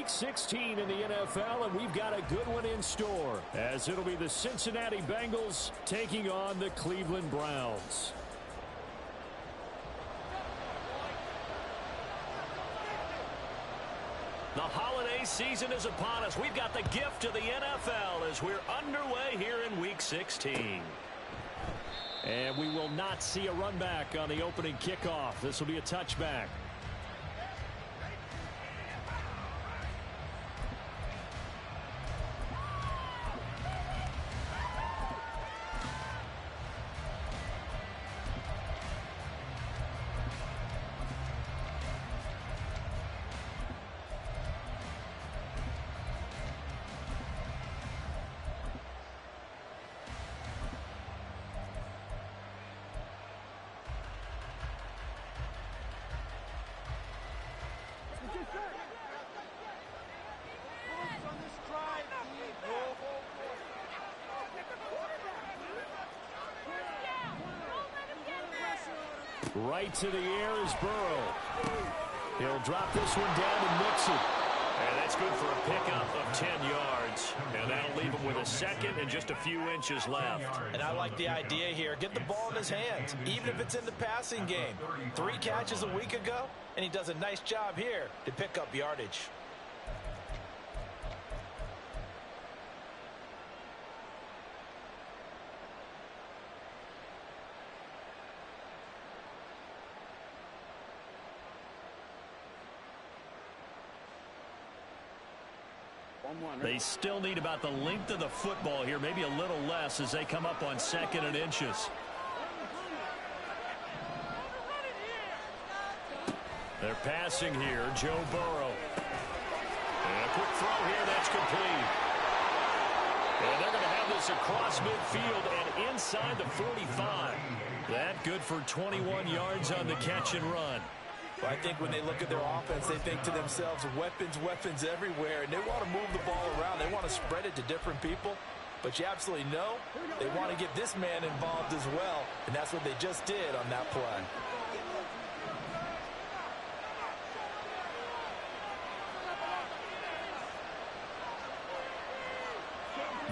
Week 16 in the NFL, and we've got a good one in store, as it'll be the Cincinnati Bengals taking on the Cleveland Browns. The holiday season is upon us. We've got the gift of the NFL as we're underway here in Week 16. And we will not see a run back on the opening kickoff. This will be a touchback. Right to the air is Burrow. He'll drop this one down and mix it. And that's good for a pickup of 10 yards. And that'll leave him with a second and just a few inches left. And I like the idea here. Get the ball in his hands, even if it's in the passing game. 3 catches a week ago, and he does a nice job here to pick up yardage. They still need about the length of the football here, maybe a little less as they come up on 2nd and inches. They're passing here, Joe Burrow. And a quick throw here, that's complete. And they're going to have this across midfield and inside the 45. That good for 21 yards on the catch and run. Well, I think when they look at their offense, they think to themselves, weapons, weapons everywhere, and they want to move the ball around. They want to spread it to different people, but you absolutely know they want to get this man involved as well, and that's what they just did on that play.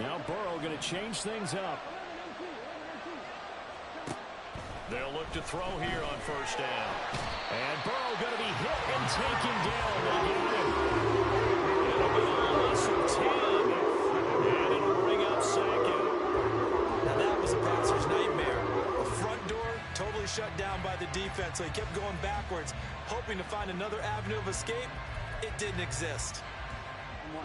Now Burrow going to change things up. They'll look to throw here on 1st down. And Burrow going to be hit and taken down. They get him. It'll be a loss of 10. And it'll bring up 2nd. Now that was a passer's nightmare. The front door totally shut down by the defense, so he kept going backwards, hoping to find another avenue of escape. It didn't exist.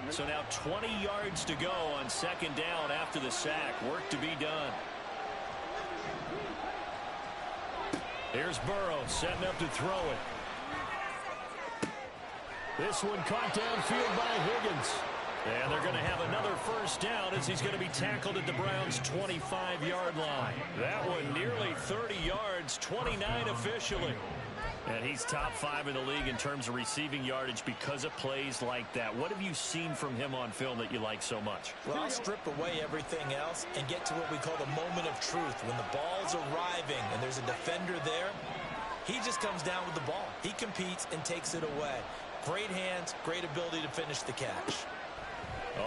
So now 20 yards to go on 2nd down after the sack. Work to be done. Here's Burrow setting up to throw it. This one caught downfield by Higgins. And they're going to have another 1st down as he's going to be tackled at the Browns' 25-yard line. That one nearly 30 yards, 29 officially. And he's top 5 in the league in terms of receiving yardage because of plays like that. What have you seen from him on film that you like so much? Well, I'll strip away everything else and get to what we call the moment of truth. When the ball's arriving and there's a defender there, he just comes down with the ball. He competes and takes it away. Great hands, great ability to finish the catch.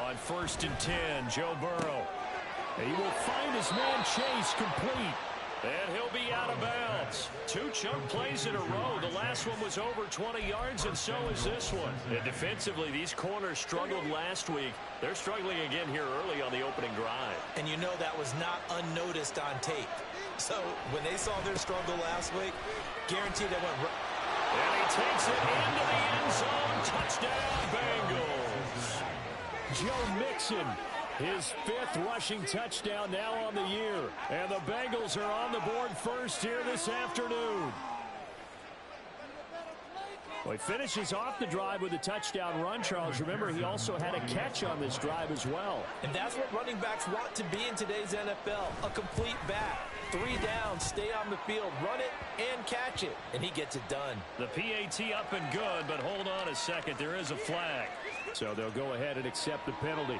On 1st and 10, Joe Burrow. He will find his man Chase complete. And he'll be out of bounds. 2 chunk plays in a row. The last one was over 20 yards, and so is this one. And defensively, these corners struggled last week. They're struggling again here early on the opening drive. And you know that was not unnoticed on tape. So when they saw their struggle last week, guaranteed they went right. And he takes it into the end zone. Touchdown, Bengals. Joe Mixon. His 5th rushing touchdown now on the year. And the Bengals are on the board first here this afternoon. Well, he finishes off the drive with a touchdown run, Charles. Remember, he also had a catch on this drive as well. And that's what running backs want to be in today's NFL, a complete back. 3 downs, stay on the field, run it, and catch it. And he gets it done. The PAT up and good, but hold on a second. There is a flag. So they'll go ahead and accept the penalty.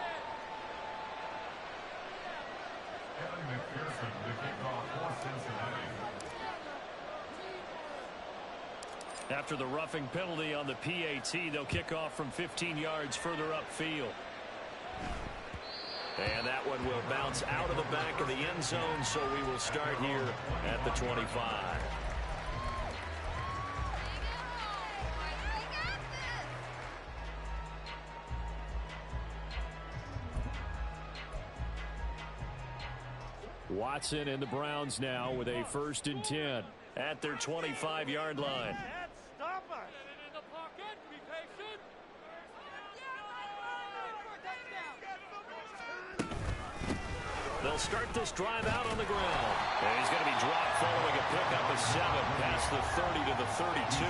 After the roughing penalty on the PAT, they'll kick off from 15 yards further upfield. And that one will bounce out of the back of the end zone, so we will start here at the 25. Watson and the Browns now with a 1st and 10 at their 25-yard line. They'll start this drive out on the ground. And he's going to be dropped following a pickup of 7 past the 30 to the 32.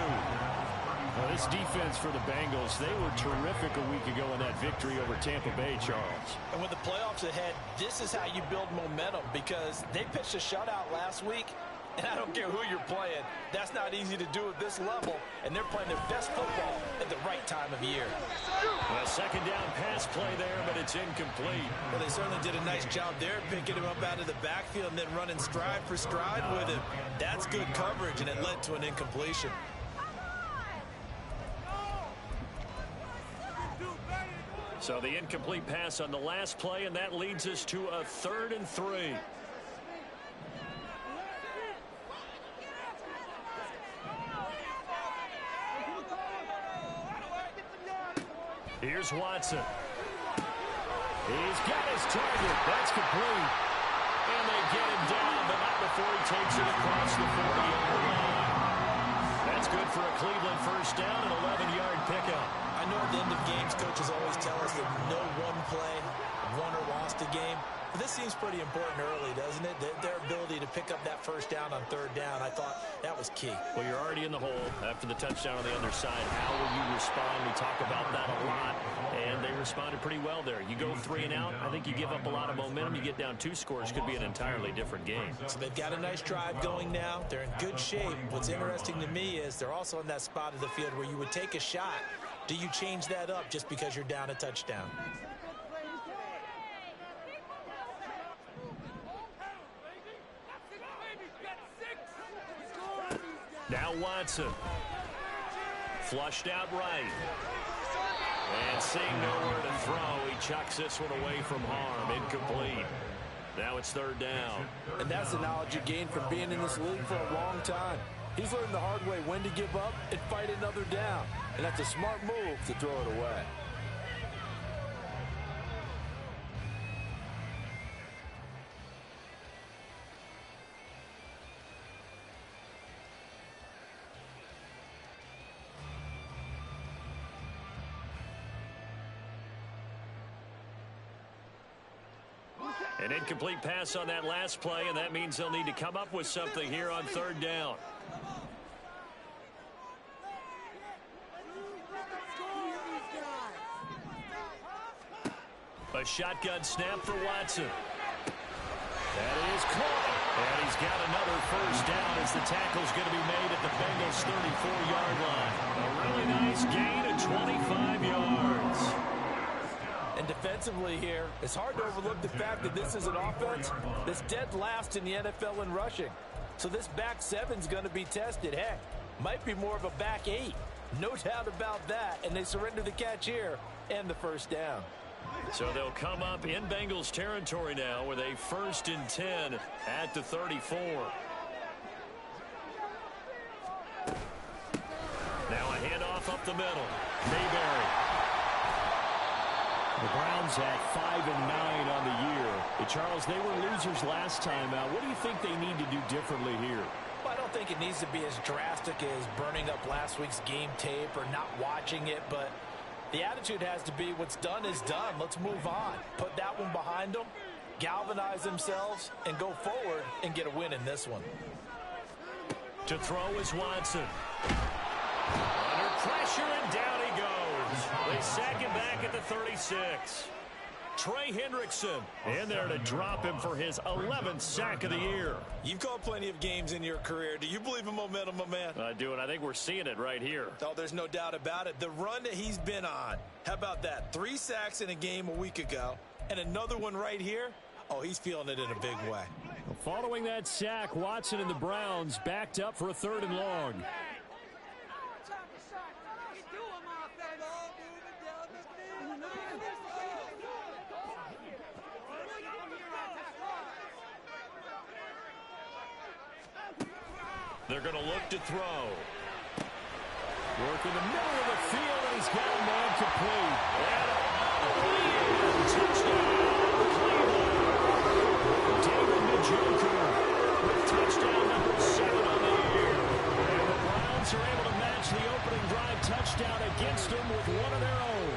Well, this defense for the Bengals, they were terrific a week ago in that victory over Tampa Bay, Charles. And with the playoffs ahead, this is how you build momentum, because they pitched a shutout last week, and I don't care who you're playing. That's not easy to do at this level, and they're playing their best football at the right time of year. A 2nd down pass play there, but it's incomplete. Well, they certainly did a nice job there, picking him up out of the backfield and then running stride for stride with him. That's good coverage, and it led to an incompletion. So the incomplete pass on the last play, and that leads us to a 3rd and 3. Here's Watson. He's got his target. That's complete. And they get him down, but not before he takes it across the 40-yard line. That's good for a Cleveland 1st down, an 11-yard pickup. I know at the end of games, coaches always tell us that no one play won or lost a game. But this seems pretty important early, doesn't it? Their ability to pick up that 1st down on 3rd down, I thought that was key. Well, you're already in the hole after the touchdown on the other side. How will you respond? We talk about that a lot, and they responded pretty well there. You go 3 and out, I think you give up a lot of momentum. You get down 2 scores, could be an entirely different game. So they've got a nice drive going now. They're in good shape. What's interesting to me is they're also in that spot of the field where you would take a shot. Do you change that up just because you're down a touchdown? Now Watson. Flushed out right. And seeing nowhere to throw, he chucks this one away from harm. Incomplete. Now it's 3rd down. And that's the knowledge you gain from being in this league for a long time. He's learned the hard way when to give up and fight another down. And that's a smart move to throw it away. An incomplete pass on that last play, and that means they'll need to come up with something here on 3rd down. A shotgun snap for Watson. That is caught. And he's got another 1st down as the tackle's going to be made at the Bengals' 34-yard line. A really nice gain of 25 yards. And defensively here, it's hard to overlook the fact that this is an offense that's dead last in the NFL in rushing. So this back 7's going to be tested. Heck, might be more of a back 8. No doubt about that. And they surrender the catch here and the 1st down. So they'll come up in Bengals territory now with a 1st and 10 at the 34. Now a handoff up the middle. Mayberry. The Browns at 5-9 on the year. Charles, they were losers last time out. What do you think they need to do differently here? Well, I don't think it needs to be as drastic as burning up last week's game tape or not watching it, but the attitude has to be what's done is done. Let's move on. Put that one behind them, galvanize themselves, and go forward and get a win in this one. To throw is Watson. Under pressure, and down he goes. They sack him back at the 36. Trey Hendrickson in there to drop him for his 11th sack of the year. You've called plenty of games in your career. Do you believe in momentum, my man? I do, and I think we're seeing it right here. Oh, there's no doubt about it. The run that he's been on. How about that? 3 sacks in a game a week ago, and another one right here. Oh, he's feeling it in a big way. Following that sack, Watson and the Browns backed up for a 3rd and long. They're going to look to throw. Work in the middle of the field, and he's got a man complete. And touchdown, Cleveland. David Njoku with touchdown number 7 on the year. And the Browns are able to match the opening drive touchdown against them with one of their own.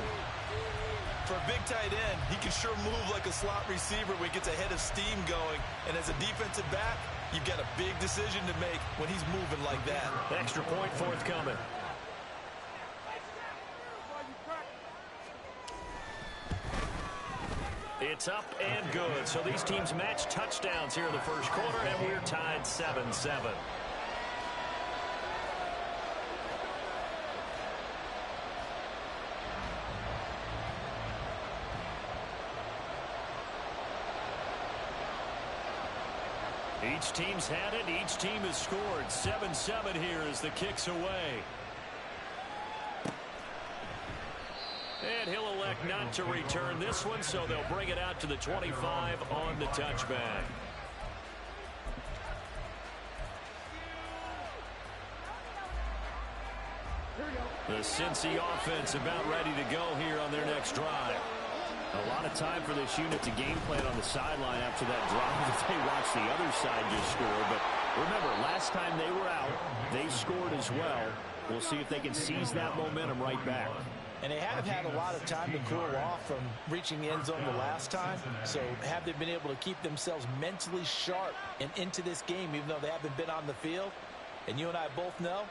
For a big tight end, he can sure move like a slot receiver when he gets a head of steam going. And as a defensive back, you've got a big decision to make when he's moving like that. Extra point forthcoming. It's up and good. So these teams match touchdowns here in the first quarter, and we're tied 7-7. Each team's had it. Each team has scored. 7-7 here as the kick's away. And he'll elect not to return this one, so they'll bring it out to the 25 on the touchback. The Cincy offense about ready to go here on their next drive. A lot of time for this unit to game plan on the sideline after that drive if they watch the other side just score. But remember, last time they were out, they scored as well. We'll see if they can seize that momentum right back. And they have had a lot of time to cool off from reaching the end zone the last time. So have they been able to keep themselves mentally sharp and into this game, even though they haven't been on the field? And you and I both know,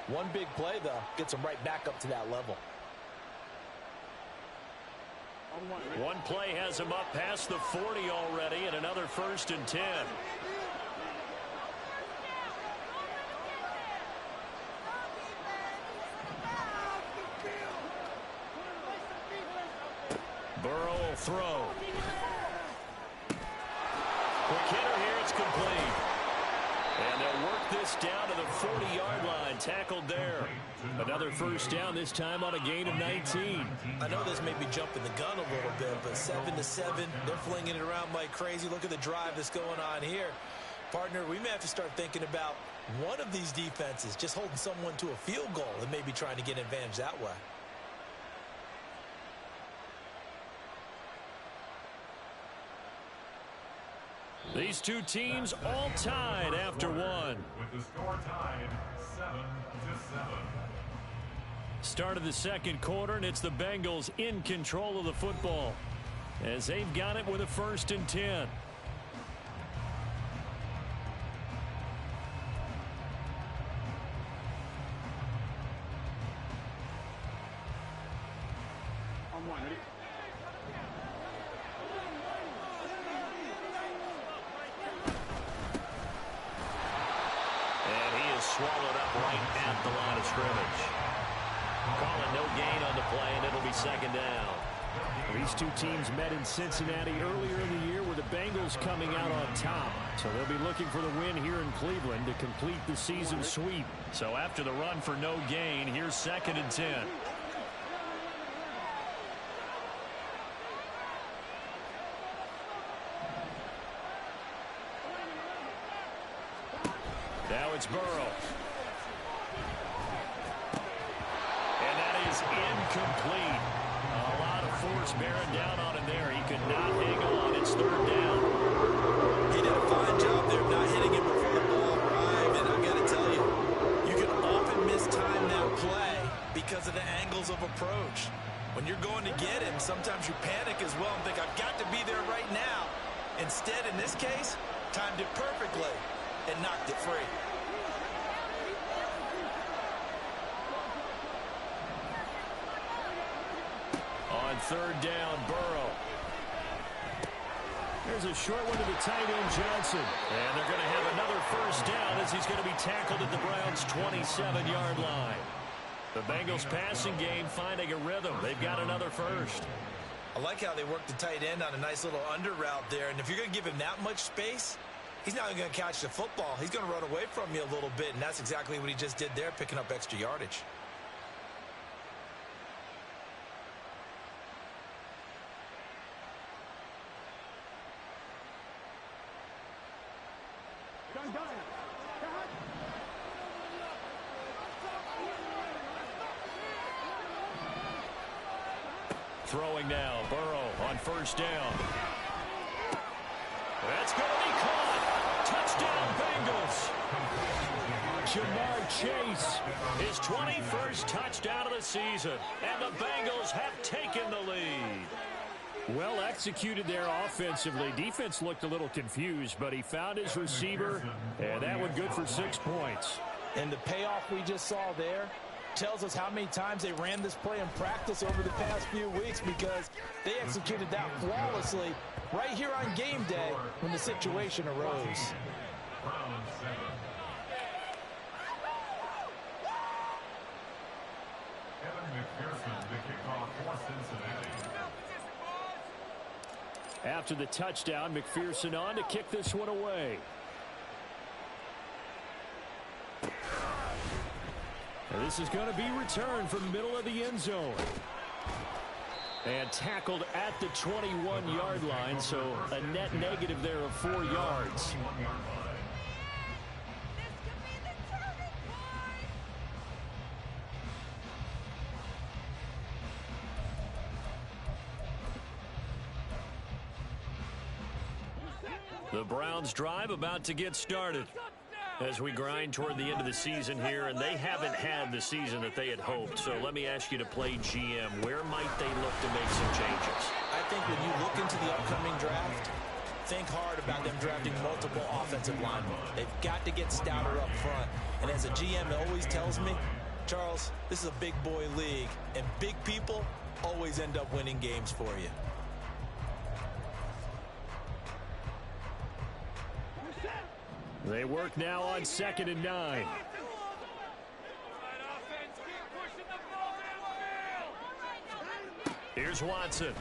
one big play, though, gets them right back up to that level. One play has them up past the 40 already, and another 1st and 10. Burrow will throw. Quick hitter here, it's complete. And they'll work this down to the 40-yard line, tackled there. Another 1st down, this time on a gain of 19. I know this may be jumping the gun a little bit, but 7-7, they're flinging it around like crazy. Look at the drive that's going on here. Partner, we may have to start thinking about one of these defenses just holding someone to a field goal and maybe trying to get an advantage that way. These two teams all tied after one. With the score tied 7-7. Start of the second quarter, and it's the Bengals in control of the football as they've got it with a 1st and 10. Swallowed up right at the line of scrimmage. Calling no gain on the play, and it'll be 2nd down. These two teams met in Cincinnati earlier in the year with the Bengals coming out on top. So they'll be looking for the win here in Cleveland to complete the season sweep. So after the run for no gain, here's 2nd and 10. Now it's Burrow. And that is incomplete. A lot of force bearing down on him there. He could not hang on. It's 3rd down. He did a fine job there of not hitting him before the ball arrived. And I've got to tell you, you can often mistime that play because of the angles of approach. When you're going to get him, sometimes you panic as well and think, I've got to be there right now. Instead, in this case, timed it perfectly and knocked it free. On 3rd down, Burrow. There's a short one to the tight end, Johnson. And they're going to have another 1st down as he's going to be tackled at the Browns' 27-yard line. The Bengals passing game finding a rhythm. They've got another 1st. I like how they work the tight end on a nice little under route there. And if you're going to give him that much space, he's not going to catch the football. He's going to run away from you a little bit, and that's exactly what he just did there, picking up extra yardage. Throwing now, Burrow on first down. That's going to be caught. Touchdown, Bengals. Jamar Chase, his 21st touchdown of the season, and the Bengals have taken the lead. Well executed there offensively. Defense looked a little confused, but he found his receiver, and that one good for 6 points. And the payoff we just saw there tells us how many times they ran this play in practice over the past few weeks, because they executed that flawlessly right here on game day when the situation arose. After the touchdown, McPherson on to kick this one away. And this is going to be returned from the middle of the end zone. And tackled at the 21-yard line, so a net negative there of 4 yards. The Browns drive about to get started as we grind toward the end of the season here, and they haven't had the season that they had hoped. So let me ask you to play GM. Where might they look to make some changes? I think when you look into the upcoming draft, think hard about them drafting multiple offensive linemen. They've got to get stouter up front. And as a GM, it always tells me, Charles, this is a big boy league, and big people always end up winning games for you. They work now on 2nd and 9. Here's Watson.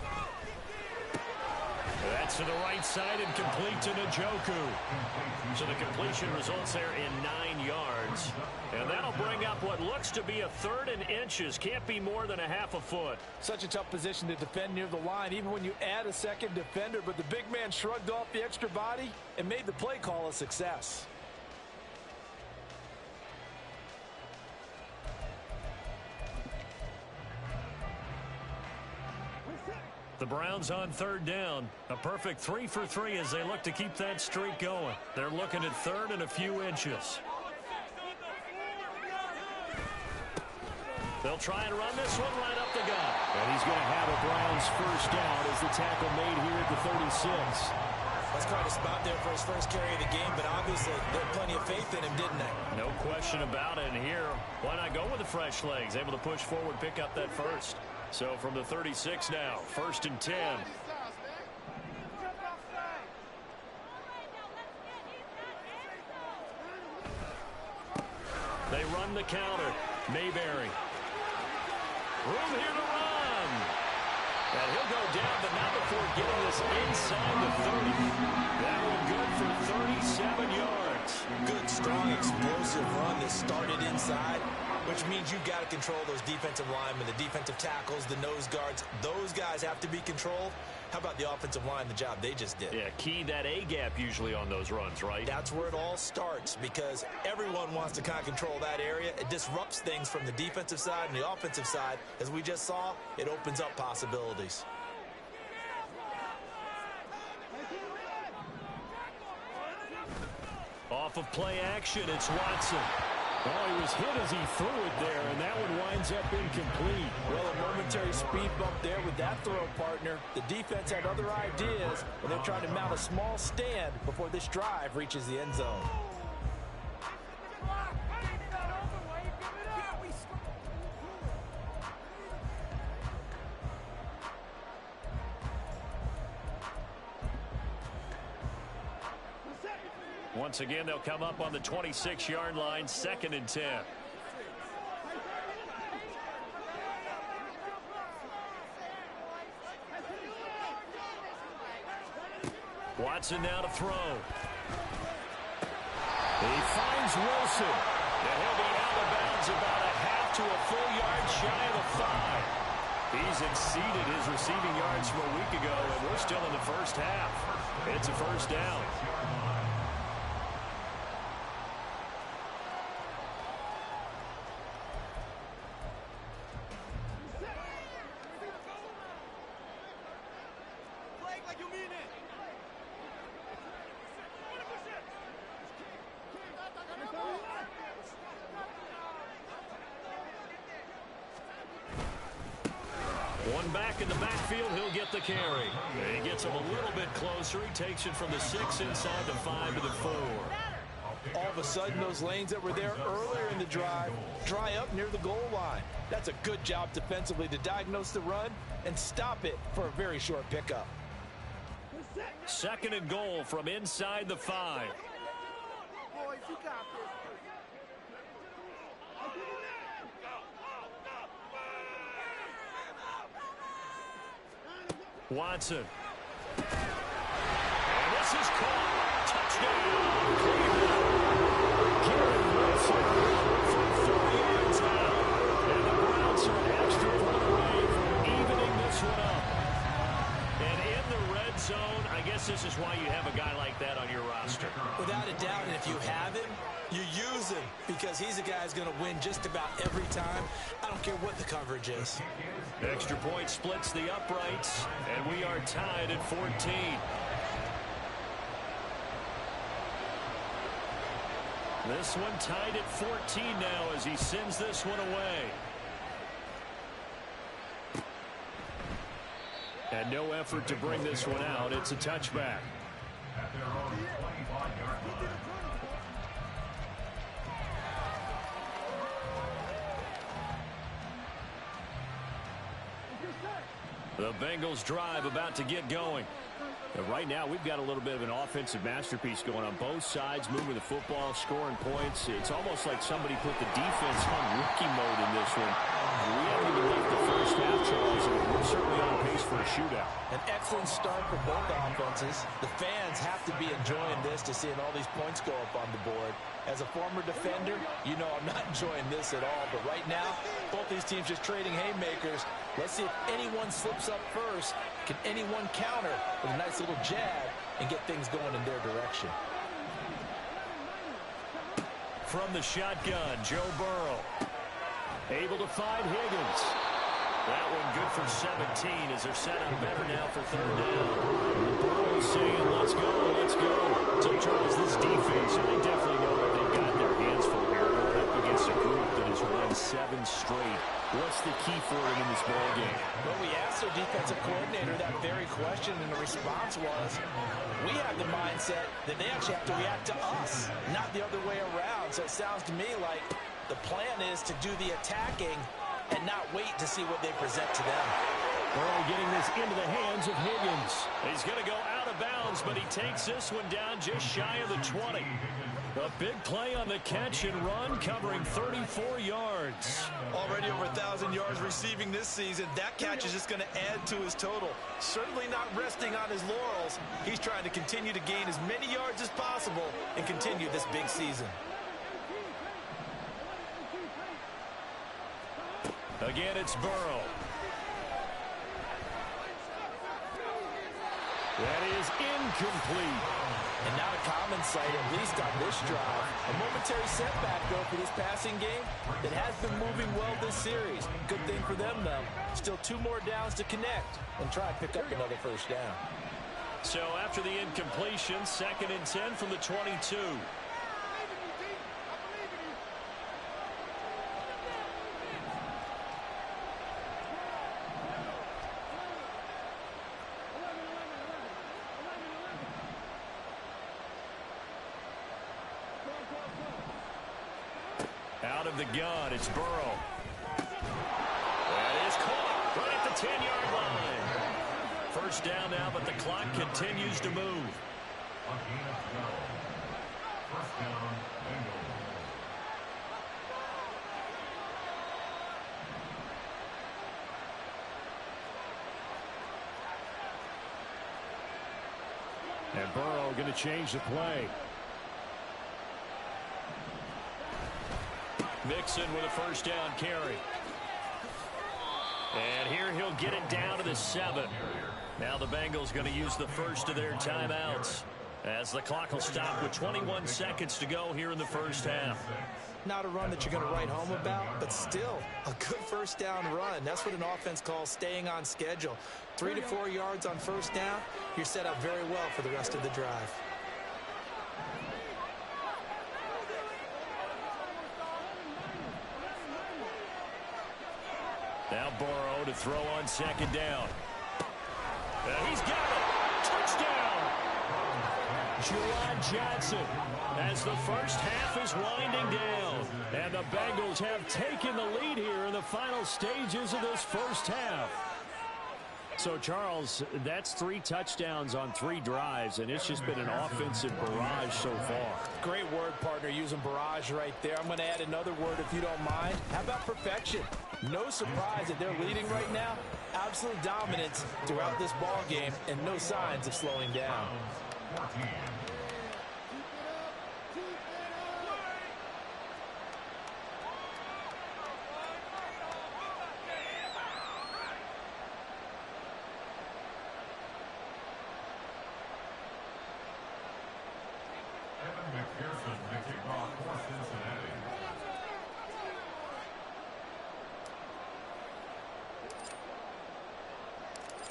That's to the right side and complete to Njoku. So the completion results there in 9 yards. And that'll bring up what looks to be a 3rd and inches. Can't be more than a half a foot. Such a tough position to defend near the line, even when you add a second defender. But the big man shrugged off the extra body and made the play call a success. The Browns on 3rd down. A perfect 3 for 3 as they look to keep that streak going. They're looking at 3rd and a few inches. They'll try and run this one right up the gut. And he's going to have a Browns first down as the tackle made here at the 36. That's quite a spot there for his first carry of the game, but obviously they had plenty of faith in him, didn't they? No question about it. And here, why not go with the fresh legs? Able to push forward, pick up that first. So from the 36 now, 1st and 10. They run the counter. Mayberry. Room here to run. And he'll go down, but not before getting this inside the 30. That one good for 37 yards. Good, strong, explosive run that started inside, which means you've got to control those defensive linemen, the defensive tackles, the nose guards. Those guys have to be controlled. How about the offensive line, the job they just did? Yeah, key that A-gap usually on those runs, right? That's where it all starts, because everyone wants to kind of control that area. It disrupts things from the defensive side and the offensive side. As we just saw, it opens up possibilities. Off of play action, it's Watson. Oh, he was hit as he threw it there, and that one winds up incomplete. Well, a momentary speed bump there with that throw, partner. The defense had other ideas, and they're trying to mount a small stand before this drive reaches the end zone. Once again, they'll come up on the 26-yard line, 2nd and 10. Watson now to throw. He finds Wilson. And he'll be out of bounds about a half to a full yard shy of the 5. He's exceeded his receiving yards from a week ago, and we're still in the first half. It's a first down. One back in the backfield, he'll get the carry. He gets him a little bit closer. He takes it from the 6 inside the 5 to the 4. All of a sudden, those lanes that were there earlier in the drive dry up near the goal line. That's a good job defensively to diagnose the run and stop it for a very short pickup. 2nd and goal from inside the 5. Boys, you got this. Watson. And this is caught. Touchdown, Cleveland. Garrett Wilson from 30 yards out. And the Browns are an extra point away from evening this one up. And in the red zone, I guess this is why you have a guy like that on your roster. Without a doubt, and if you have him, you use him because he's a guy who's going to win just about every time. I don't care what the coverage is. Extra point splits the uprights, and we are tied at 14. This one tied at 14 now as he sends this one away. And no effort to bring this one out. It's a touchback. At their own 25-yard line. The Bengals drive about to get going. Right now, we've got a little bit of an offensive masterpiece going on both sides, moving the football, scoring points. It's almost like somebody put the defense on rookie mode in this one. We haven't even left the first half, Charles, and we're certainly on pace for a shootout. An excellent start for both offenses. The fans have to be enjoying this to seeing all these points go up on the board. As a former defender, you know I'm not enjoying this at all. But right now, both these teams just trading haymakers. Let's see if anyone slips up first. Can anyone counter with a nice little jab and get things going in their direction? From the shotgun, Joe Burrow. Able to find Higgins. That one good for 17 as they're set up better now for 3rd down. Burrow saying, let's go, let's go. So, Charles, this defense, they definitely know that they've got their hands full here. Going up against a group that has won 7 straight. What's the key for them in this ball game? Well, we asked their defensive coordinator that very question, and the response was, we have the mindset that they actually have to react to us, not the other way around. So it sounds to me like the plan is to do the attacking and not wait to see what they present to them. Burrow getting this into the hands of Higgins. He's going to go out of bounds, but he takes this one down just shy of the 20. A big play on the catch and run, covering 34 yards. Already over 1,000 yards receiving this season. That catch is just going to add to his total. Certainly not resting on his laurels. He's trying to continue to gain as many yards as possible and continue this big season. Again, it's Burrow. That is incomplete. And not a common sight, at least on this drive. A momentary setback, though, for this passing game that has been moving well this series. Good thing for them, though. Still 2 more downs to connect and try and pick up another 1st down. So after the incompletion, 2nd and 10 from the 22. Out of the gun, it's Burrow. That is caught right at the 10-yard line. 1st down now, but the clock continues to move. A gain of 12. 1st down, Bengals. And Burrow going to change the play. Mixon with a 1st down carry. And here he'll get it down to the 7. Now the Bengals going to use the first of their timeouts as the clock will stop with 21 seconds to go here in the 1st half. Not a run that you're going to write home about, but still a good first down run. That's what an offense calls staying on schedule. 3 to 4 yards on first down, you're set up very well for the rest of the drive. Now Burrow to throw on second down. He's got it. Touchdown. Juwan Johnson as the first half is winding down. And the Bengals have taken the lead here in the final stages of this first half. So, Charles, that's 3 touchdowns on 3 drives, and it's just been an offensive barrage so far. Great word, partner, using barrage right there. I'm going to add another word if you don't mind. How about perfection? No surprise that they're leading right now. Absolute dominance throughout this ball game and no signs of slowing down. 14.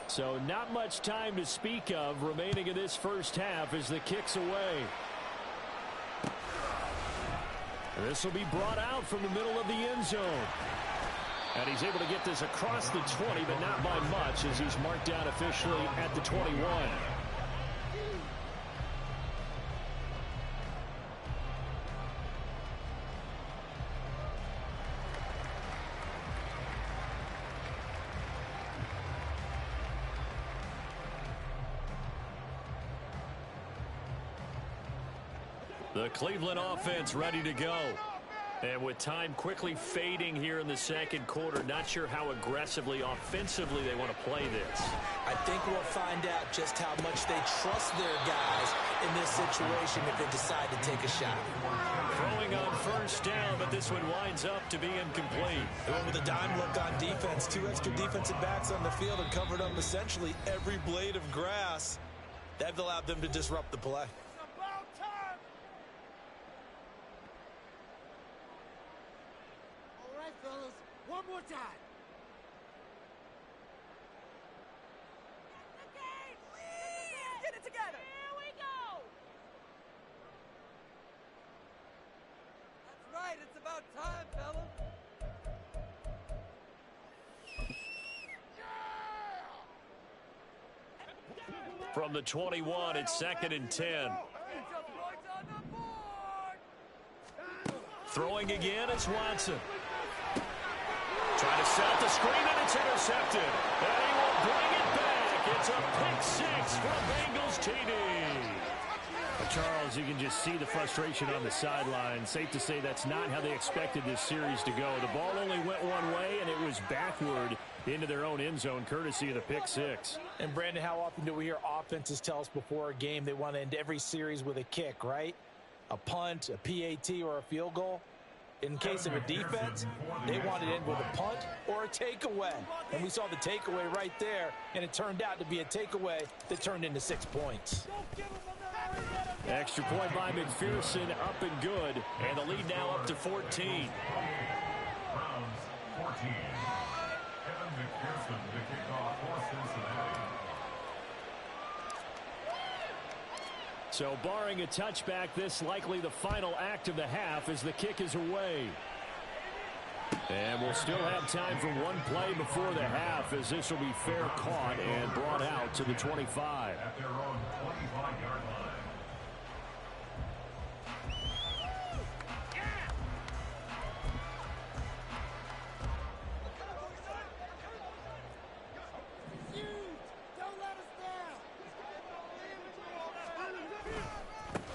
So not much time to speak of remaining in this first half as the kick's away. This will be brought out from the middle of the end zone. And he's able to get this across the 20, but not by much as he's marked down officially at the 21. The Cleveland offense ready to go. And with time quickly fading here in the second quarter, not sure how aggressively, offensively they want to play this. I think we'll find out just how much they trust their guys in this situation if they decide to take a shot. Throwing on first down, but this one winds up to be incomplete. They went with a dime look on defense. 2 extra defensive backs on the field and covered up essentially every blade of grass. That allowed them to disrupt the play. One more time. Get it together. Here we go. That's right. It's about time, fellas. From the 21, it's 2nd and 10. Throwing again, it's Watson. Trying to set up the screen, and it's intercepted. And he will bring it back. It's a pick 6 from Bengals TD. Well, Charles, you can just see the frustration on the sideline. Safe to say that's not how they expected this series to go. The ball only went one way, and it was backward into their own end zone, courtesy of the pick 6. And, Brandon, how often do we hear offenses tell us before a game they want to end every series with a kick, right? A punt, a PAT, or a field goal? In case of a defense, they wanted to end with a punt or a takeaway. And we saw the takeaway right there, and it turned out to be a takeaway that turned into 6 points. Extra point by McPherson, up and good. And the lead now up to 14. Browns 14. Evan McPherson to kick off for Cincinnati. So barring a touchback, this likely the final act of the half as the kick is away. And we'll still have time for one play before the half as this will be fair caught and brought out to the 25. At their own 25-yard line.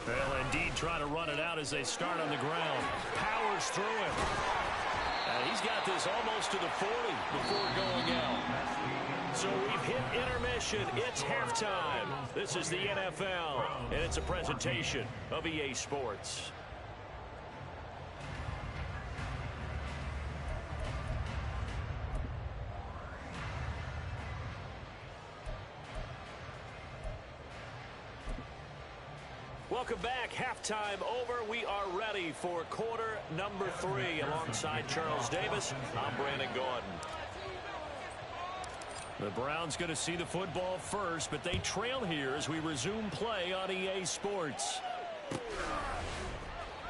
Well, indeed, trying to run it out as they start on the ground. Powers through him. And he's got this almost to the 40 before going out. So we've hit intermission. It's halftime. This is the NFL, and it's a presentation of EA Sports. Welcome back. Halftime over. We are ready for quarter number 3. Alongside Charles Davis, I'm Brandon Gaudin. The Browns going to see the football first, but they trail here as we resume play on EA Sports.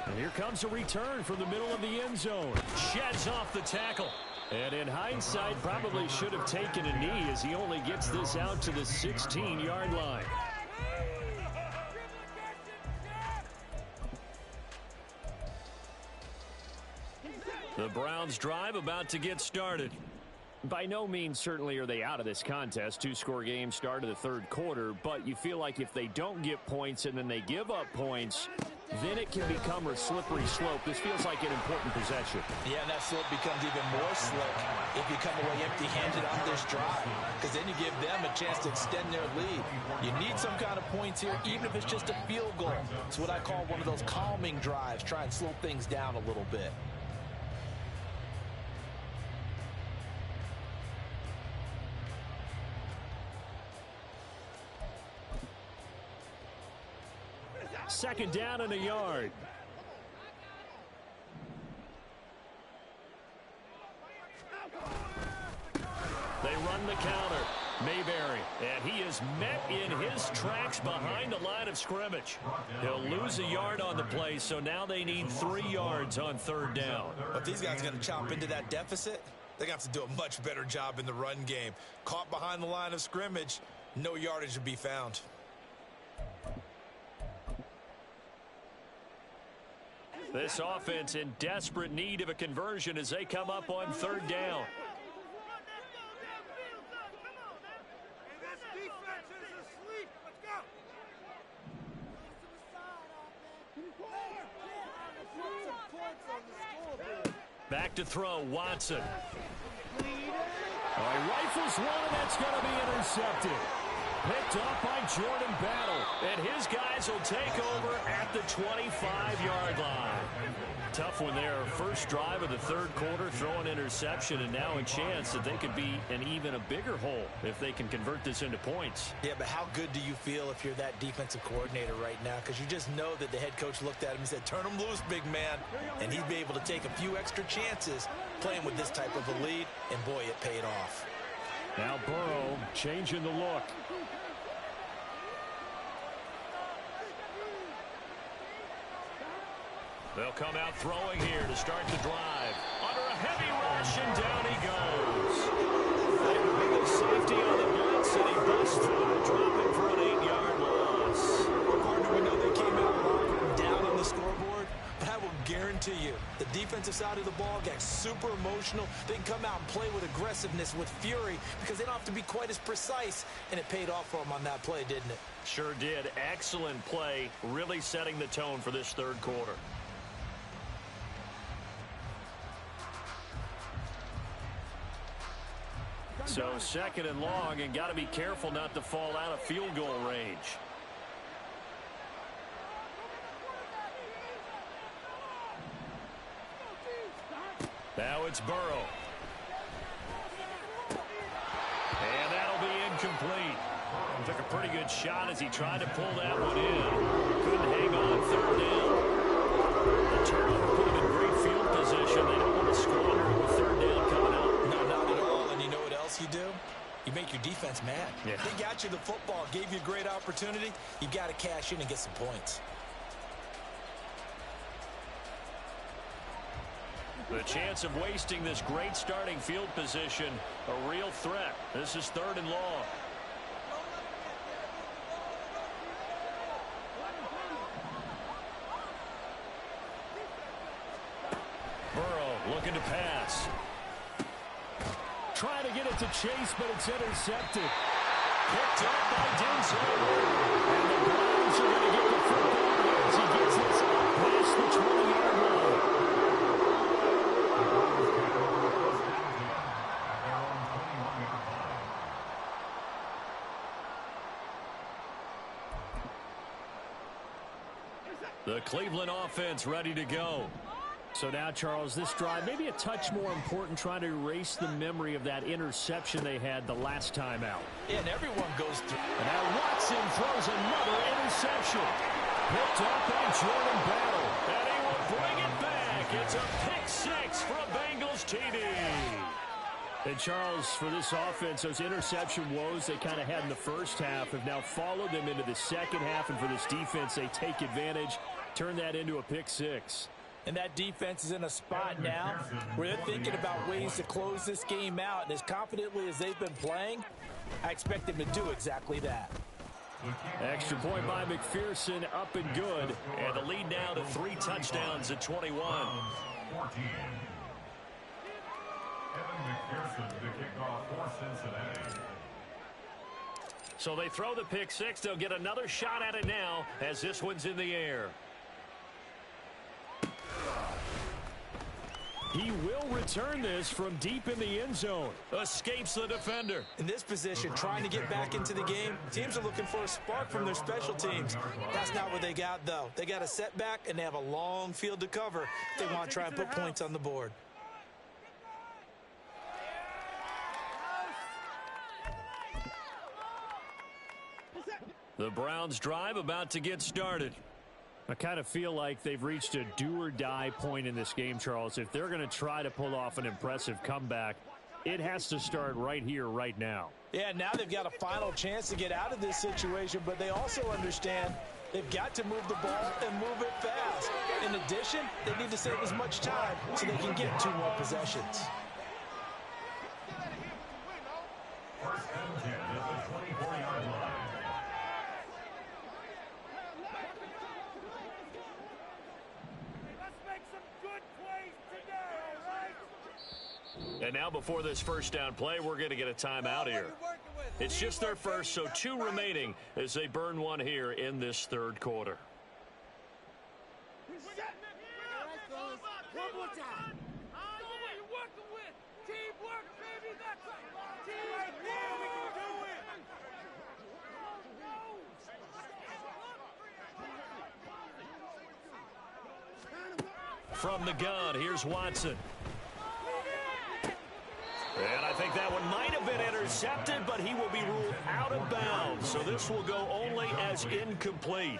And here comes a return from the middle of the end zone. Sheds off the tackle. And in hindsight, probably should have taken a knee as he only gets this out to the 16-yard line. The Browns drive about to get started. By no means certainly are they out of this contest. 2-score game start of the third quarter, but you feel like if they don't get points and then they give up points, then it can become a slippery slope. This feels like an important possession. Yeah, and that slope becomes even more slick if you come away empty-handed on this drive, because then you give them a chance to extend their lead. You need some kind of points here, even if it's just a field goal. It's what I call one of those calming drives. Try and slow things down a little bit. Second down and a yard. They run the counter. Mayberry, and he is met in his tracks behind the line of scrimmage. He'll lose a yard on the play, so now they need 3 yards on third down. If these guys are going to chop into that deficit, they're going to have to do a much better job in the run game. Caught behind the line of scrimmage, no yardage to be found. This offense in desperate need of a conversion as they come up on third down. Back to throw, Watson. Rifles one, and that's going to be intercepted. Picked off by Jordan Battle, and his guys will take over at the 25-yard line. Tough one there. First drive of the third quarter, throw an interception, and now a chance that they could be in even a bigger hole if they can convert this into points. Yeah, but how good do you feel if you're that defensive coordinator right now? Because you just know that the head coach looked at him and said, turn him loose, big man. And he'd be able to take a few extra chances playing with this type of a lead, and boy, it paid off. Now Burrow changing the look. They'll come out throwing here to start the drive. Under a heavy rush, and down he goes. They bring the safety on the blitz, and he busts through it, dropping for an 8-yard loss. Partner, we know they came out longer down on the scoreboard, but I will guarantee you the defensive side of the ball got super emotional. They can come out and play with aggressiveness, with fury, because they don't have to be quite as precise, and it paid off for them on that play, didn't it? Sure did. Excellent play, really setting the tone for this third quarter. So second and long, and got to be careful not to fall out of field goal range. Now it's Burrow. And that'll be incomplete. Took a pretty good shot as he tried to pull that one in. Couldn't hang on third down. The turnover put him in great field position. They don't want to squander it with third down coming up. No, not at all. And you know what else you do? You make your defense mad. Yeah. They got you the football, gave you a great opportunity. You got to cash in and get some points. The chance of wasting this great starting field position, a real threat. This is third and long. Burrow looking to pass. Trying to get it to Chase, but it's intercepted. Picked up by Denzel. And the Browns are going to get the football as he gets this past the 20-yard line. The Cleveland offense ready to go. So now, Charles, this drive maybe a touch more important, trying to erase the memory of that interception they had the last time out. Yeah, and everyone goes through. And now Watson throws another interception. picked up in a Jordan battle. And he will bring it back. It's a pick six from Bengals TD. And Charles, for this offense, those interception woes they kind of had in the first half have now followed them into the second half. And for this defense, they take advantage, turn that into a pick six. And that defense is in a spot now where they're thinking about ways to close this game out. And as confidently as they've been playing, I expect them to do exactly that. Extra point by McPherson, up and good. And the lead now to 3 touchdowns at 21. 14. Kevin McPherson, the kickoff for Cincinnati. So they throw the pick six. They'll get another shot at it now as this one's in the air. He will return this from deep in the end zone. Escapes the defender. In this position, trying to get back into the game, teams are looking for a spark from their special teams. That's not what they got, though. They got a setback, and they have a long field to cover if they want to try and put points on the board. The Browns drive about to get started. I kind of feel like they've reached a do-or-die point in this game, Charles. If they're going to try to pull off an impressive comeback, it has to start right here, right now. Yeah, now they've got a final chance to get out of this situation, but they also understand they've got to move the ball and move it fast. In addition, they need to save as much time so they can get 2 more possessions. First and 10 at the 24-yard line. And now before this first down play, we're going to get a timeout here. It's just their first, so 2 remaining as they burn one here in this third quarter. One more time. Teamwork, baby. That's right there. We can do it. From the gun, here's Watson. And I think that one might have been intercepted, but he will be ruled out of bounds. So this will go only as incomplete.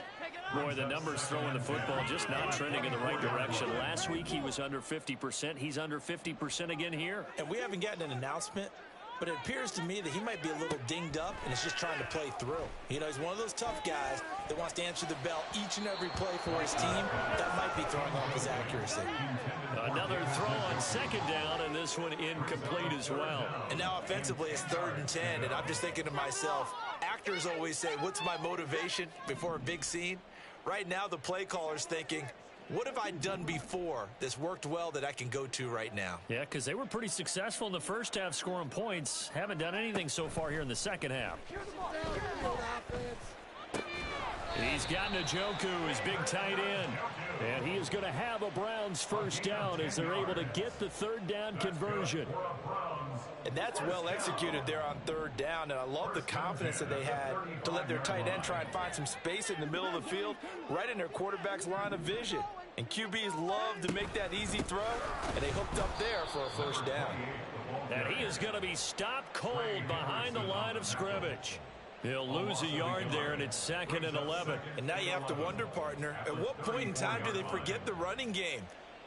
Boy, the numbers throwing the football just not trending in the right direction. Last week he was under 50%. He's under 50% again here. And we haven't gotten an announcement, but it appears to me that he might be a little dinged up and is just trying to play through. You know, he's one of those tough guys that wants to answer the bell each and every play for his team. That might be throwing off his accuracy. Another throw on second down, and this one incomplete as well. And now offensively it's 3rd and 10, and I'm just thinking to myself, actors always say, what's my motivation before a big scene? Right now the play caller's thinking, what have I done before that's worked well that I can go to right now? Yeah, because they were pretty successful in the first half scoring points. Haven't done anything so far here in the second half. He's got Njoku, his big tight end. And he is going to have a Browns first down as they're able to get the 3rd down conversion. And that's well executed there on 3rd down. And I love the confidence that they had to let their tight end try and find some space in the middle of the field, right in their quarterback's line of vision. And QBs love to make that easy throw, and they hooked up there for a first down. And he is going to be stopped cold behind the line of scrimmage. He'll lose a yard there, and it's 2nd and 11. And now you have to wonder, partner, at what point in time do they forget the running game?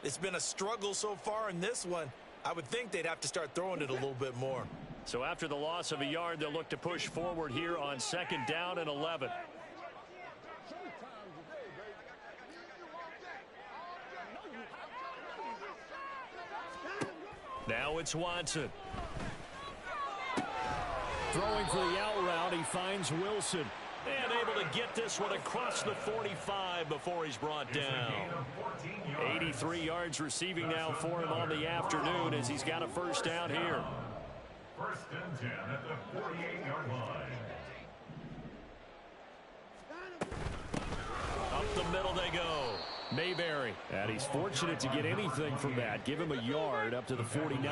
It's been a struggle so far in this one. I would think they'd have to start throwing it a little bit more. So after the loss of a yard, they'll look to push forward here on 2nd down and 11. Now it's Watson. Throwing for the out route, he finds Wilson. And able to get this one across the 45 before he's brought down. 83 yards receiving now for him on the afternoon as he's got a first down here. First and 10 at the 48-yard line. Up the middle they go. Mayberry. And he's fortunate to get anything from that. Give him a yard up to the 49.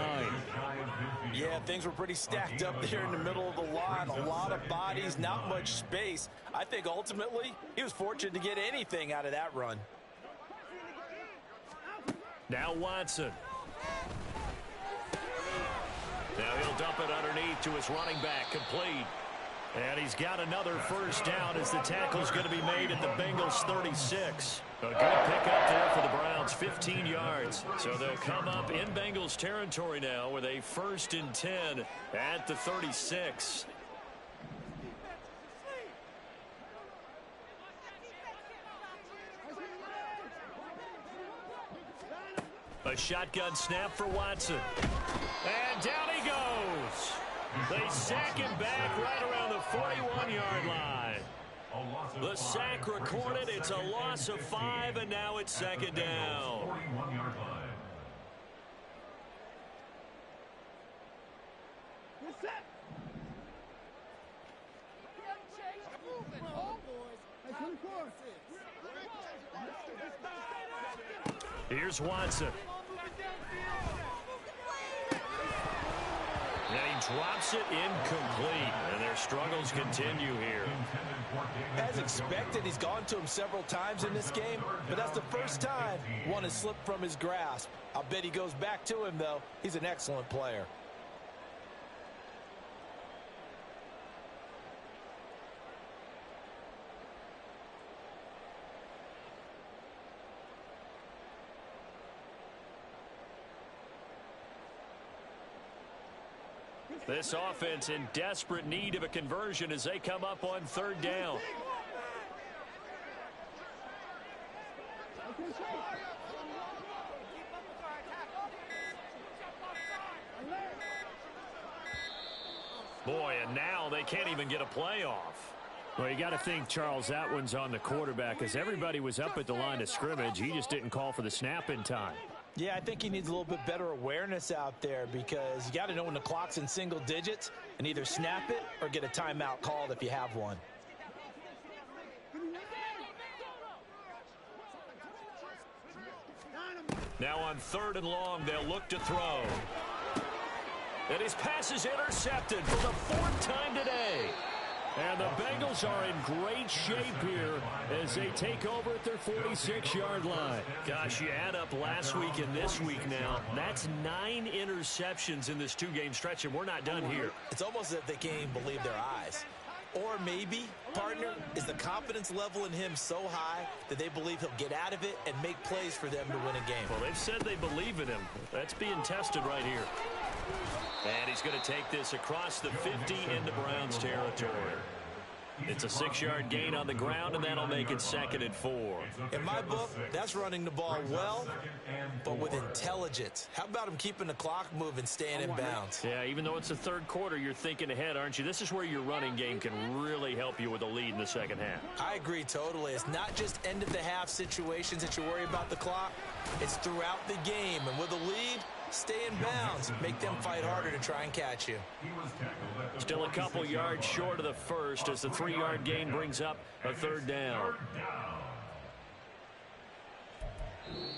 Yeah, things were pretty stacked up there in the middle of the line. A lot of bodies, not much space. I think ultimately he was fortunate to get anything out of that run. Now Watson. Now he'll dump it underneath to his running back, complete. And he's got another first down as the tackle's going to be made at the Bengals 36. A good pickup there for the Browns, 15 yards. So they'll come up in Bengals territory now with a 1st and 10 at the 36. A shotgun snap for Watson. And down he goes. They sack him back right around the 41-yard line. The sack recorded. It's a loss of 5, and now it's 2nd down. 41-yard line. Here's Watson. And he drops it incomplete, and their struggles continue here. As expected, he's gone to him several times in this game, but that's the first time one has slipped from his grasp. I'll bet he goes back to him, though. He's an excellent player. This offense in desperate need of a conversion as they come up on 3rd down. Boy, and now they can't even get a play off. Well, you got to think, Charles, that one's on the quarterback, as everybody was up at the line of scrimmage. He just didn't call for the snap in time. Yeah, I think he needs a little bit better awareness out there, because you got to know when the clock's in single digits and either snap it or get a timeout called if you have one. Now on 3rd and long, they'll look to throw. And his pass is intercepted for the 4th time today. And the Bengals are in great shape here as they take over at their 46-yard line. Gosh, you add up last week and this week now, that's 9 interceptions in this 2-game stretch, and we're not done here. It's almost as if they can't even believe their eyes. Or maybe, partner, is the confidence level in him so high that they believe he'll get out of it and make plays for them to win a game. Well, they've said they believe in him. That's being tested right here. And he's going to take this across the 50 into Browns territory. It's a 6-yard gain on the ground, and that'll make it 2nd and 4. In my book, that's running the ball well, but with intelligence. How about him keeping the clock moving, staying in bounds? Yeah, even though it's the 3rd quarter, you're thinking ahead, aren't you? This is where your running game can really help you with a lead in the 2nd half. I agree totally. It's not just end-of-the-half situations that you worry about the clock. It's throughout the game, and with a lead, stay in bounds. Make them fight harder to try and catch you. Still a couple yards short of the first as the 3-yard gain brings up a 3rd down.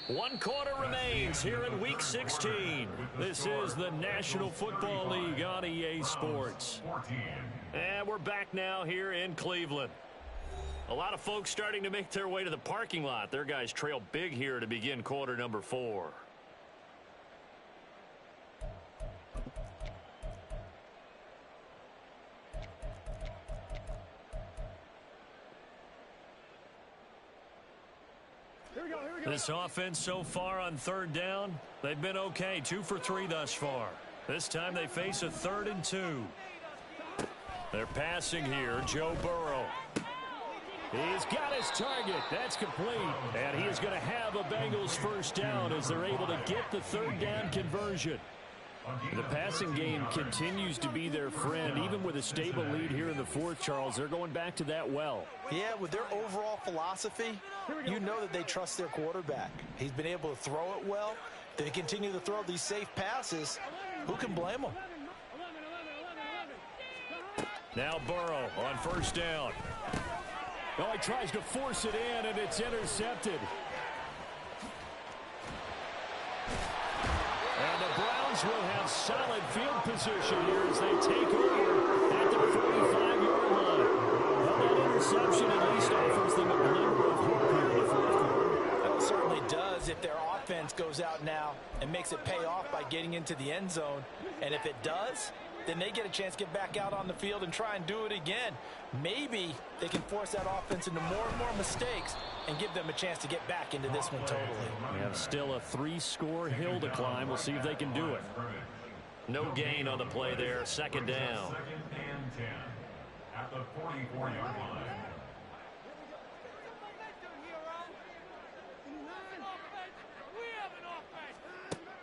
1 quarter remains here in Week 16. This is the National Football League on EA Sports. And we're back now here in Cleveland. A lot of folks starting to make their way to the parking lot. Their guys trail big here to begin quarter number 4. This offense so far on 3rd down, they've been okay. 2 for 3 thus far. This time they face a 3rd and 2. They're passing here. Joe Burrow. He's got his target. That's complete. And he is going to have a Bengals 1st down as they're able to get the 3rd down conversion. The passing game continues to be their friend. Even with a stable lead here in the 4th, Charles, they're going back to that well. Yeah, with their overall philosophy, you know that they trust their quarterback. He's been able to throw it well. They continue to throw these safe passes. Who can blame them? Now Burrow on 1st down. Oh, he tries to force it in, and it's intercepted. And the Browns will have solid field position here as they take over at the 45-yard line. Well, that interception at least offers them a glimmer of hope here in the 4th quarter. Well, it certainly does if their offense goes out now and makes it pay off by getting into the end zone. And if it does, then they get a chance to get back out on the field and try and do it again. Maybe they can force that offense into more and more mistakes and give them a chance to get back into this one totally. We have still a 3-score hill to climb. We'll see if they can do it. No gain on the play there. Second down. 2nd and 10 at the 44-yard line.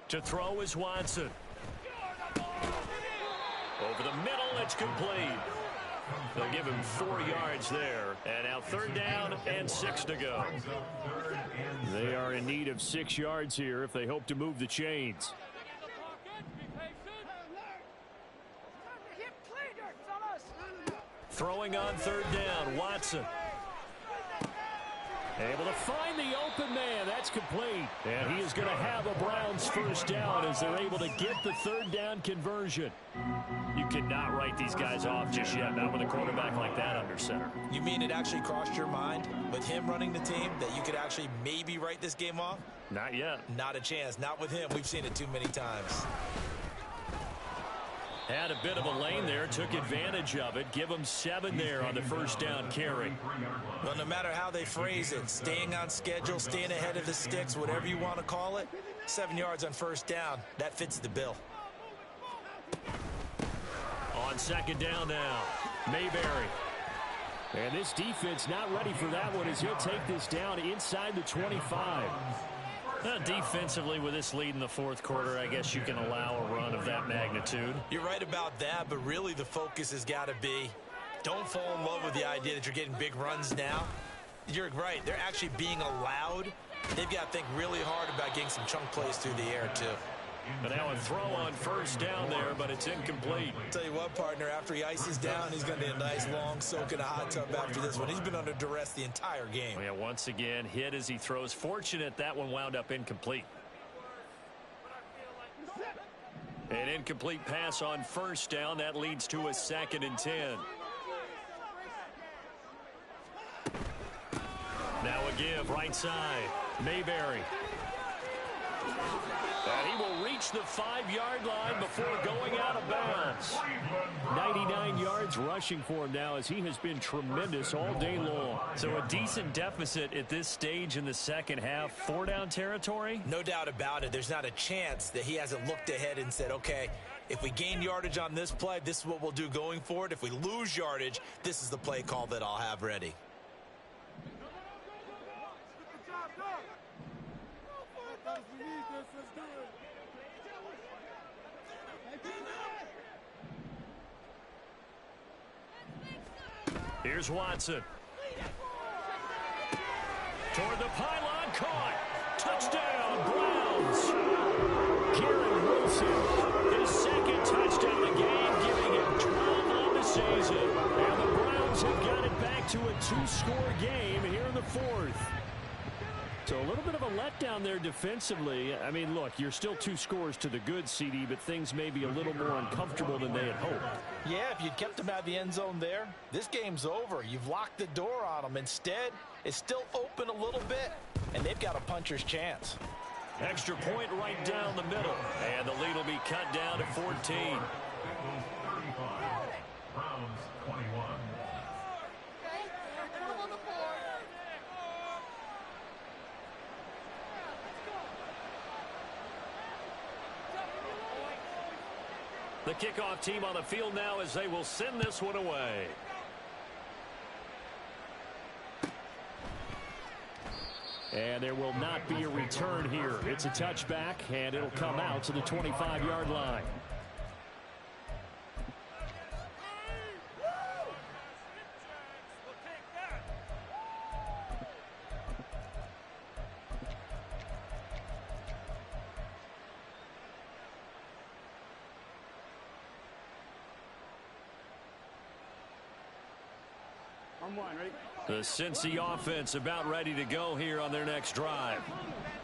To throw is Watson. Over the middle, it's complete. They'll give him 4 yards there. And now 3rd down and 6 to go. They are in need of 6 yards here if they hope to move the chains. Throwing on 3rd down, Watson. Able to find the open man. That's complete. And he is going to have a Browns 1st down as they're able to get the 3rd down conversion. You cannot write these guys off just yet, not with a quarterback like that under center. You mean it actually crossed your mind with him running the team that you could actually maybe write this game off? Not yet. Not a chance. Not with him. We've seen it too many times. Had a bit of a lane there, took advantage of it. Give them 7 there on the 1st down carry. Well, no matter how they phrase it, staying on schedule, staying ahead of the sticks, whatever you want to call it, 7 yards on 1st down, that fits the bill. On 2nd down now, Mayberry. And this defense not ready for that one as he'll take this down inside the 25. Defensively, with this lead in the 4th quarter, I guess you can allow a run of that magnitude. You're right about that, but really the focus has got to be don't fall in love with the idea that you're getting big runs now. You're right. They're actually being allowed. They've got to think really hard about getting some chunk plays through the air, too. But now a throw on 1st down there, but it's incomplete. Tell you what, partner, after he ices down, he's going to need a nice long soak in a hot tub after this one. He's been under duress the entire game. Yeah, once again, hit as he throws. Fortunate that one wound up incomplete. An incomplete pass on 1st down. That leads to a 2nd and 10. Now a give, right side. Mayberry. And he will reach the 5-yard line before going out of bounds. 99 yards rushing for him now as he has been tremendous all day long. So a decent deficit at this stage in the 2nd half. 4-down territory? No doubt about it. There's not a chance that he hasn't looked ahead and said, okay, if we gain yardage on this play, this is what we'll do going forward. If we lose yardage, this is the play call that I'll have ready. Here's Watson. Toward the pylon, caught. Touchdown, Browns. Garrett Wilson, His 2nd touchdown of the game, giving him 12 on the season. and the Browns have got it back to a 2-score game here in the 4th. So a little bit of a letdown there defensively. I mean, look, you're still 2 scores to the good, CD, but things may be a little more uncomfortable than they had hoped. Yeah, if you'd kept him out of the end zone there, this game's over. You've locked the door on them. Instead, it's still open a little bit, and they've got a puncher's chance. Extra point right down the middle. And the lead will be cut down to 14. 35, Browns 21. The kickoff team on the field now as they will send this one away. And there will not be a return here. It's a touchback, and it'll come out to the 25-yard line. The Cincy offense about ready to go here on their next drive.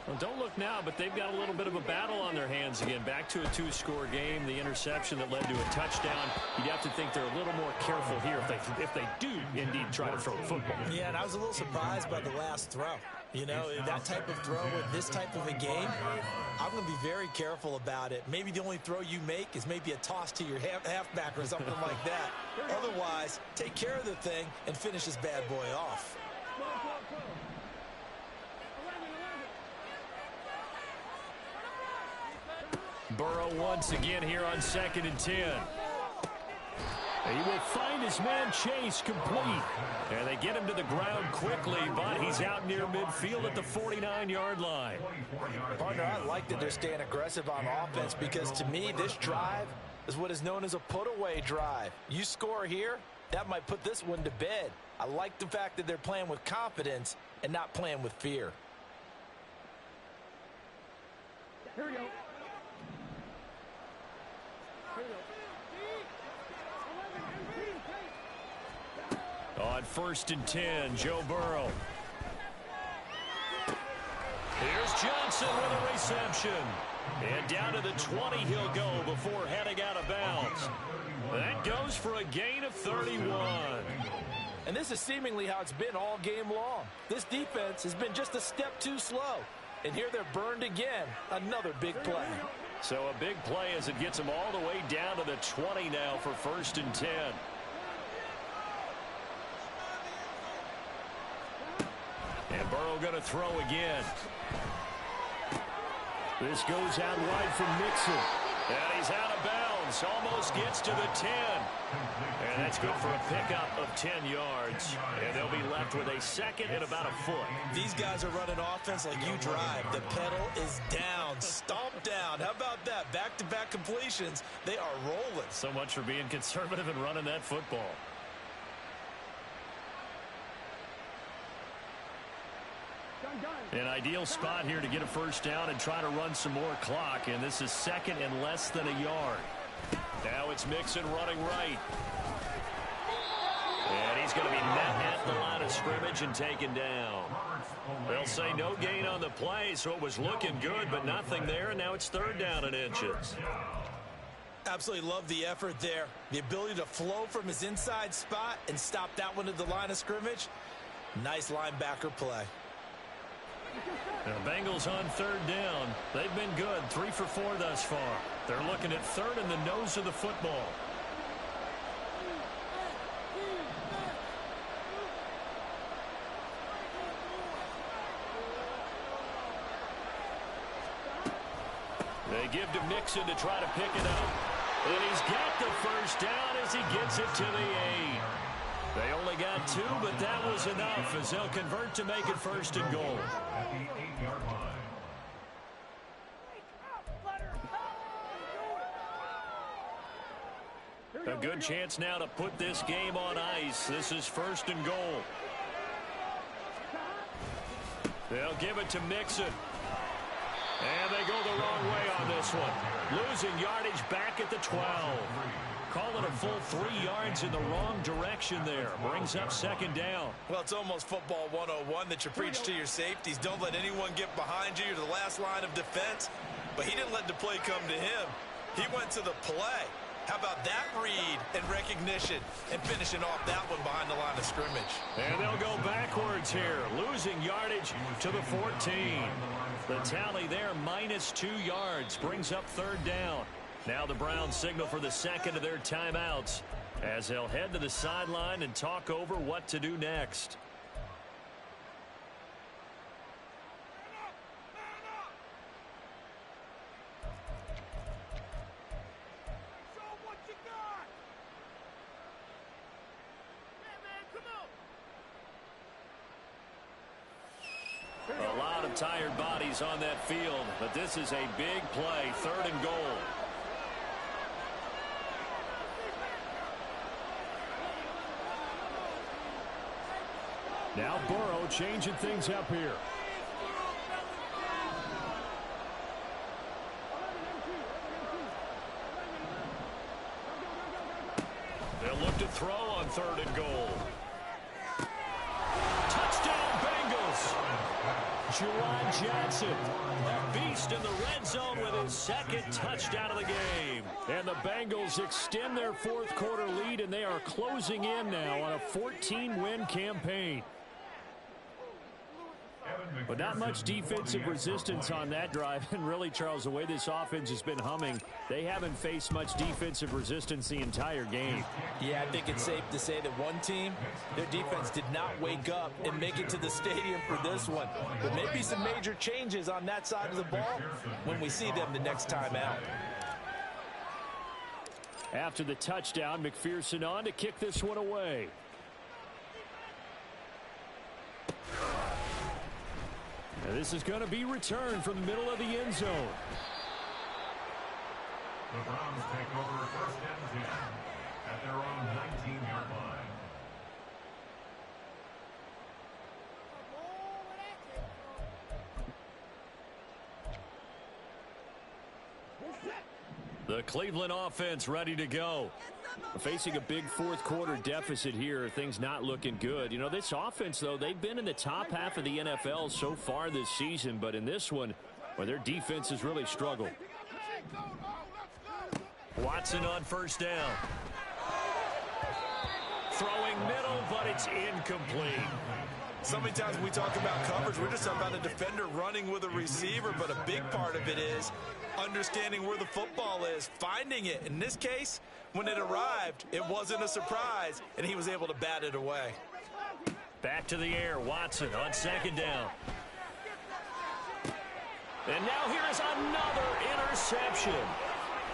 Well, don't look now, but they've got a little bit of a battle on their hands again. Back to a two-score game. The interception that led to a touchdown. You'd have to think they're a little more careful here if they do indeed try to throw the football. Yeah, and I was a little surprised by the last throw. You know, that type of throw with this type of a game, I'm going to be very careful about it. Maybe the only throw you make is maybe a toss to your halfback or something like that. Otherwise, take care of the thing and finish this bad boy off. Burrow once again here on 2nd and 10. He will find his man Chase complete. And they get him to the ground quickly, but he's out near midfield at the 49-yard line. Partner, I like that they're staying aggressive on offense because to me, this drive is what is known as a put-away drive. You score here, that might put this one to bed. I like the fact that they're playing with confidence and not playing with fear. Here we go. On 1st and 10, Joe Burrow. Here's Johnson with a reception. And down to the 20 he'll go before heading out of bounds. That goes for a gain of 31. And this is seemingly how it's been all game long. This defense has been just a step too slow. And here they're burned again. Another big play. So a big play as it gets them all the way down to the 20 now for 1st and 10. And Burrow going to throw again. This goes out wide from Mixon. And he's out of bounds. Almost gets to the 10. And that's good for a pickup of 10 yards. And they'll be left with a second and about a foot. These guys are running offense like you drive. The pedal is down. Stomp down. How about that? Back-to-back completions. They are rolling. So much for being conservative and running that football. An ideal spot here to get a first down and try to run some more clock. And this is 2nd and less than a yard. Now it's Mixon running right. And he's going to be met at the line of scrimmage and taken down. They'll say no gain on the play, so it was looking good, but nothing there. And now it's 3rd down and inches. Absolutely love the effort there. The ability to flow from his inside spot and stop that one at the line of scrimmage. Nice linebacker play. The Bengals on 3rd down. They've been good, 3 for 4 thus far. They're looking at 3rd and the nose of the football. They give to Mixon to try to pick it up. And he's got the first down as he gets it to the 8. They only got 2, but that was enough as they'll convert to make it 1st and goal. At the 8-yard line. A good chance now to put this game on ice. This is 1st and goal. They'll give it to Mixon. And they go the wrong way on this one. Losing yardage back at the 12. Call it a full 3 yards in the wrong direction there. Brings up 2nd down. Well, it's almost football 101 that you preach to your safeties. Don't let anyone get behind you. You're the last line of defense. But he didn't let the play come to him. He went to the play. How about that read and recognition and finishing off that one behind the line of scrimmage. And they'll go backwards here. Losing yardage to the 14. The tally there, -2 yards. Brings up 3rd down. Now the Browns signal for the 2nd of their timeouts as they'll head to the sideline and talk over what to do next. A lot of tired bodies on that field, but this is a big play, 3rd and goal. Now Burrow changing things up here. They'll look to throw on 3rd and goal. Touchdown Bengals. Juwan Johnson, a beast in the red zone with his second touchdown of the game. And the Bengals extend their fourth quarter lead, and they are closing in now on a 14-win campaign. But not much defensive resistance on that drive. And really, Charles, the way this offense has been humming, they haven't faced much defensive resistance the entire game. Yeah, I think it's safe to say that one team, their defense did not wake up and make it to the stadium for this one. But maybe some major changes on that side of the ball when we see them the next time out. After the touchdown, McPherson on to kick this one away. Now this is going to be returned from the middle of the end zone. The Browns take over first and 10 at their own 19-yard line. The Cleveland offense ready to go. Facing a big fourth quarter deficit here, things not looking good. You know, this offense, though, they've been in the top half of the NFL so far this season, but in this one, well, their defense has really struggled. Watson on first down. Throwing middle, but it's incomplete. So many times when we talk about coverage, we're just talking about a defender running with a receiver, but a big part of it is understanding where the football is, finding it. In this case, when it arrived, it wasn't a surprise, and he was able to bat it away. Back to the air, Watson on second down. And now here is another interception.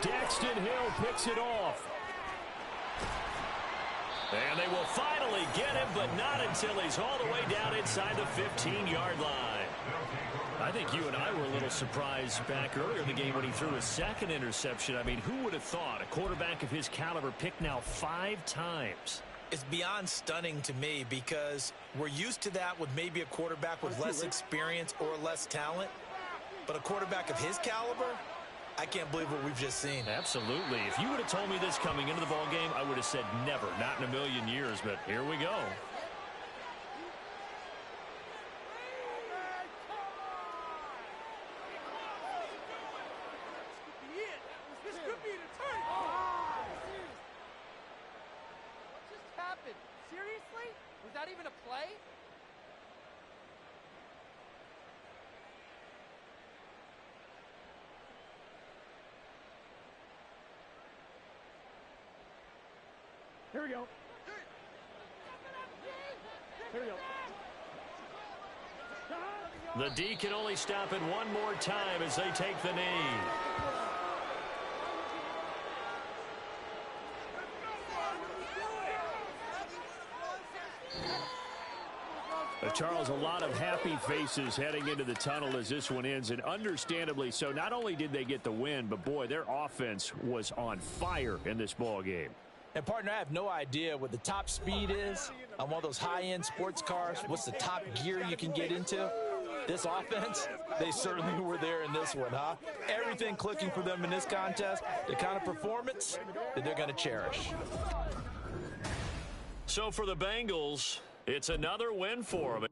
Daxton Hill picks it off. And they will finally get him, but not until he's all the way down inside the 15-yard line. I think you and I were a little surprised back earlier in the game when he threw his second interception. I mean, who would have thought a quarterback of his caliber picked now 5 times? It's beyond stunning to me because we're used to that with maybe a quarterback with less experience or less talent. But a quarterback of his caliber, I can't believe what we've just seen. Absolutely. If you would have told me this coming into the ball game, I would have said never, not in a million years. But here we go. This could be the turn. What just happened? Seriously? Was that even a play? Here we go. Here we go. The D can only stop it one more time as they take the knee. Charles, a lot of happy faces heading into the tunnel as this one ends, and understandably so. Not only did they get the win, but boy, their offense was on fire in this ball game. And, partner, I have no idea what the top speed is on one of those high-end sports cars. What's the top gear you can get into? This offense, they certainly were there in this one, huh? Everything clicking for them in this contest, the kind of performance that they're going to cherish. So for the Bengals, it's another win for them.